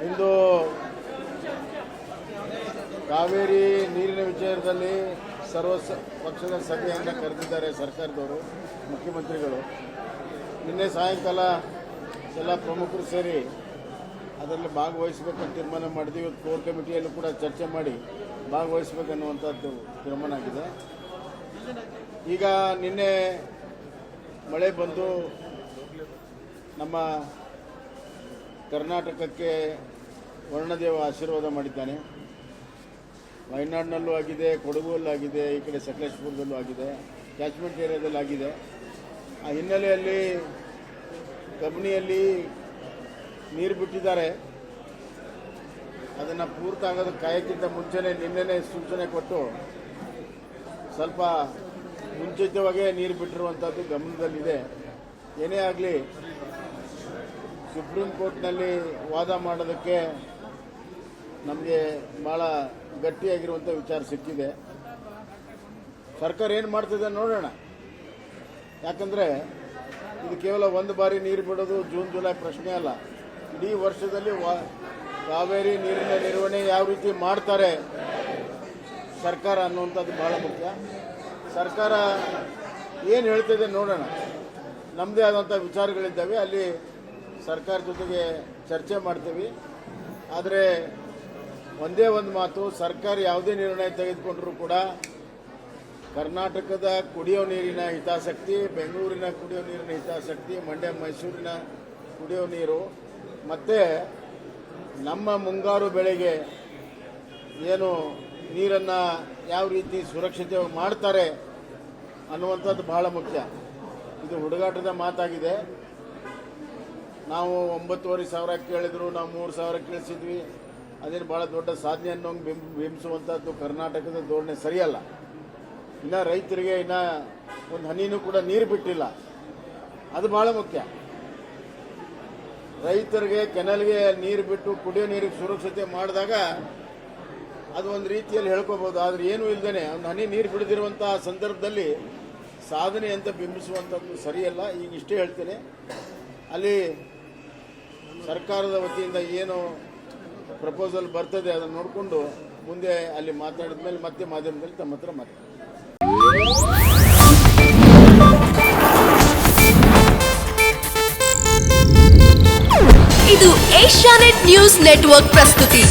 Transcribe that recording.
ಇಂದು ಕಾವೇರಿ ನೀರಿನ ವಿಚಾರದಲ್ಲಿ ಸರ್ವ ಪಕ್ಷದ ಸಭೆಯನ್ನು ಕರೆದಿದ್ದಾರೆ ಸರ್ಕಾರದವರು, ಮುಖ್ಯಮಂತ್ರಿಗಳು. ನಿನ್ನೆ ಸಾಯಂಕಾಲ ಎಲ್ಲ ಪ್ರಮುಖರು ಸೇರಿ ಅದರಲ್ಲಿ ಭಾಗವಹಿಸಬೇಕಂತ ತೀರ್ಮಾನ ಮಾಡಿದ್ವಿ. ಇವತ್ತು ಕೋರ್ ಕಮಿಟಿಯಲ್ಲೂ ಕೂಡ ಚರ್ಚೆ ಮಾಡಿ ಭಾಗವಹಿಸಬೇಕನ್ನುವಂಥದ್ದು ತೀರ್ಮಾನ ಆಗಿದೆ. ಈಗ ನಿನ್ನೆ ಮಳೆ ಬಂದು ನಮ್ಮ ಕರ್ನಾಟಕಕ್ಕೆ ವರ್ಣದೇವ ಆಶೀರ್ವಾದ ಮಾಡಿದ್ದಾನೆ. ವಯನಾಡಿನಲ್ಲೂ ಆಗಿದೆ, ಕೊಡಗಲ್ಲೂ ಆಗಿದೆ, ಈ ಕಡೆ ಸಕಲೇಶಪುರದಲ್ಲೂ ಆಗಿದೆ, ಕ್ಯಾಚ್ಮೆಂಟ್ ಏರಿಯಾದಲ್ಲಿ ಆಗಿದೆ. ಆ ಹಿನ್ನೆಲೆಯಲ್ಲಿ ಕಬಿನಿಯಲ್ಲಿ ನೀರು ಬಿಟ್ಟಿದ್ದಾರೆ. ಅದನ್ನು ಪೂರ್ತಿ ಆಗೋದು ಕಾಯಕ್ಕಿಂತ ಮುಂಚೆನೇ ನಿನ್ನೆನೇ ಸೂಚನೆ ಕೊಟ್ಟು ಸ್ವಲ್ಪ ಮುಂಚಿತವಾಗೇ ನೀರು ಬಿಟ್ಟಿರುವಂಥದ್ದು ಗಮನದಲ್ಲಿದೆ. ಏನೇ ಆಗಲಿ, ಸುಪ್ರೀಂ ಕೋರ್ಟ್ನಲ್ಲಿ ವಾದ ಮಾಡೋದಕ್ಕೆ ನಮಗೆ ಭಾಳ ಗಟ್ಟಿಯಾಗಿರುವಂಥ ವಿಚಾರ ಸಿಕ್ಕಿದೆ. ಸರ್ಕಾರ ಏನು ಮಾಡ್ತಿದೆ ನೋಡೋಣ. ಯಾಕಂದರೆ ಇದು ಕೇವಲ ಒಂದು ಬಾರಿ ನೀರು ಬಿಡೋದು ಜೂನ್ ಜುಲೈ ಪ್ರಶ್ನೆ ಅಲ್ಲ. ಇಡೀ ವರ್ಷದಲ್ಲಿ ಕಾವೇರಿ ನೀರಿನ ನಿರ್ವಹಣೆ ಯಾವ ರೀತಿ ಮಾಡ್ತಾರೆ ಸರ್ಕಾರ ಅನ್ನುವಂಥದ್ದು ಭಾಳ ಮುಖ್ಯ. ಸರ್ಕಾರ ಏನು ಹೇಳ್ತಿದೆ ನೋಡೋಣ. ನಮ್ಮದೇ ಆದಂಥ ವಿಚಾರಗಳಿದ್ದಾವೆ, ಅಲ್ಲಿ ಸರ್ಕಾರ ಜೊತೆಗೆ ಚರ್ಚೆ ಮಾಡ್ತೀವಿ. ಆದರೆ ಒಂದೇ ಒಂದು ಮಾತು, ಸರ್ಕಾರ ಯಾವುದೇ ನಿರ್ಣಯ ತೆಗೆದುಕೊಂಡರೂ ಕೂಡ ಕರ್ನಾಟಕದ ಕುಡಿಯೋ ನೀರಿನ ಹಿತಾಸಕ್ತಿ, ಬೆಂಗಳೂರಿನ ಕುಡಿಯೋ ನೀರಿನ ಹಿತಾಸಕ್ತಿ, ಮಂಡ್ಯ ಮೈಸೂರಿನ ಕುಡಿಯೋ ನೀರು ಮತ್ತು ನಮ್ಮ ಮುಂಗಾರು ಬೆಳೆಗೆ ಏನು ನೀರನ್ನು ಯಾವ ರೀತಿ ಸುರಕ್ಷಿತವಾಗಿ ಮಾಡ್ತಾರೆ ಅನ್ನುವಂಥದ್ದು ಬಹಳ ಮುಖ್ಯ. ಇದು ಹುಡುಗಾಟದ ಮಾತಾಗಿದೆ. ನಾವು 9,500 ಕೇಳಿದ್ರು, ನಾವು 3,000 ಕೇಳಿಸಿದ್ವಿ. ಅದೇನು ಭಾಳ ದೊಡ್ಡ ಸಾಧನೆ ಅನ್ನೋಂಗೆ ಬಿಂಬಿಸುವಂಥದ್ದು ಕರ್ನಾಟಕದ ಧೋರಣೆ ಸರಿಯಲ್ಲ. ಇನ್ನು ರೈತರಿಗೆ ಇನ್ನು ಒಂದು ಹನಿನೂ ಕೂಡ ನೀರು ಬಿಟ್ಟಿಲ್ಲ, ಅದು ಭಾಳ ಮುಖ್ಯ. ರೈತರಿಗೆ ಕೆನಲ್ಗೆ ನೀರು ಬಿಟ್ಟು ಕುಡಿಯೋ ನೀರಿಗೆ ಸುರಕ್ಷತೆ ಮಾಡಿದಾಗ ಅದು ಒಂದು ರೀತಿಯಲ್ಲಿ ಹೇಳ್ಕೋಬೋದು. ಆದರೆ ಏನೂ ಇಲ್ಲದೇ ಒಂದು ಹನಿ ನೀರು ಬಿಡದಿರುವಂಥ ಸಂದರ್ಭದಲ್ಲಿ ಸಾಧನೆ ಅಂತ ಬಿಂಬಿಸುವಂಥದ್ದು ಸರಿಯಲ್ಲ. ಈಗ ಇಷ್ಟೇ ಹೇಳ್ತೇನೆ, ಅಲ್ಲಿ ಸರ್ಕಾರದ ವತಿಯಿಂದ ಏನು ಪ್ರಪೋಸಲ್ ಬರ್ತದೆ ಅದನ್ನು ನೋಡಿಕೊಂಡು ಮುಂದೆ ಅಲ್ಲಿ ಮಾತಾಡಿದ ಮೇಲೆ ಮತ್ತೆ ಮಾಧ್ಯಮದಲ್ಲಿ ತಮ್ಮ ಹತ್ರ ಮಾತಾಡ್ತೀನಿ. ಇದು ಏಷ್ಯಾನೆಟ್ ನ್ಯೂಸ್ ನೆಟ್ವರ್ಕ್ ಪ್ರಸ್ತುತಿ.